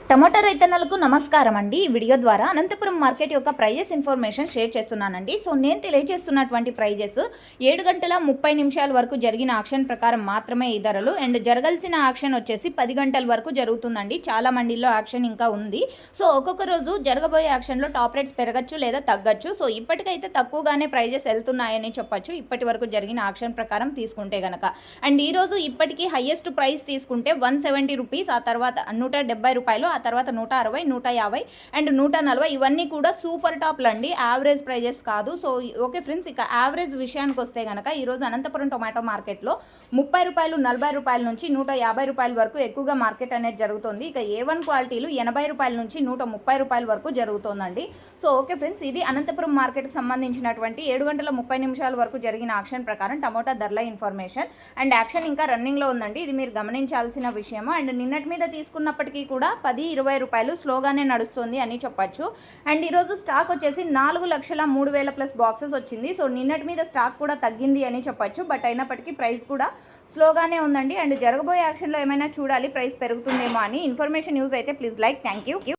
టమాటా రైతన్నలకు నమస్కారం అండి. ఈ వీడియో ద్వారా అనంతపురం మార్కెట్ యొక్క ప్రైజెస్ ఇన్ఫర్మేషన్ షేర్ చేస్తున్నానండి. సో నేను తెలియజేస్తున్నటువంటి ప్రైజెస్ 7 గంటల 30 నిమిషాల వరకు జరిగిన ఆక్షన్ ప్రకారం మాత్రమే ఈ ధరలు, అండ్ జరగాల్సిన ఆక్షన్ వచ్చేసి 10 గంటల వరకు జరుగుతుందండి. చాలా మండీల్లో ఆక్షన్ ఇంకా ఉంది. సో ఒక్కొక్క రోజు జరగబోయే ఆక్షన్లో టాప్ రేట్స్ పెరగచ్చు లేదా తగ్గచ్చు. సో ఇప్పటికైతే తక్కువగానే ప్రైజెస్ వెళ్తున్నాయని చెప్పొచ్చు, ఇప్పటి వరకు జరిగిన ఆక్షన్ ప్రకారం తీసుకుంటే గనక. అండ్ ఈరోజు ఇప్పటికీ హైయెస్ట్ ప్రైస్ తీసుకుంటే 170 రూపీస్, ఆ తర్వాత 170 రూపాయలు, ఆ తర్వాత 160, 150 అండ్ 140. ఇవన్నీ కూడా సూపర్ టాప్లు అండి, యావరేజ్ ప్రైజెస్ కాదు. సో ఓకే ఫ్రెండ్స్, ఇక యావరేజ్ విషయానికి వస్తే కనుక ఈరోజు అనంతపురం టొమాటో మార్కెట్లో 30 రూపాయలు, 40 రూపాయల నుంచి 150 రూపాయల వరకు ఎక్కువగా మార్కెట్ అనేది జరుగుతుంది. ఇక A1 క్వాలిటీలు 80 రూపాయల నుంచి 130 రూపాయల వరకు జరుగుతుందండి. సో ఓకే ఫ్రెండ్స్, ఇది అనంతపురం మార్కెట్కి సంబంధించినటువంటి 7 గంటల 30 నిమిషాల వరకు జరిగిన ఆక్షన్ ప్రకారం టమోటా ధరల ఇన్ఫర్మేషన్. అండ్ యాక్షన్ ఇంకా రన్నింగ్లో ఉందండి, ఇది మీరు గమనించాల్సిన విషయము. అండ్ నిన్నటి మీద తీసుకున్నప్పటికీ కూడా 10-20 రూపాయలు స్లోగానే నడుస్తుంది అని చెప్పచ్చు. అండ్ ఈరోజు స్టాక్ వచ్చేసి 4,03,000 ప్లస్ బాక్సెస్ వచ్చింది. సో నిన్నటి మీద స్టాక్ కూడా తగ్గింది అని చెప్పచ్చు, బట్ అయినప్పటికీ ప్రైస్ కూడా స్లోగానే ఉందండి. అండ్ జరగబోయే యాక్షన్లో ఏమైనా చూడాలి ప్రైస్ పెరుగుతుందేమో అని. ఇన్ఫర్మేషన్ యూజ్ అయితే ప్లీజ్ లైక్. Thank you.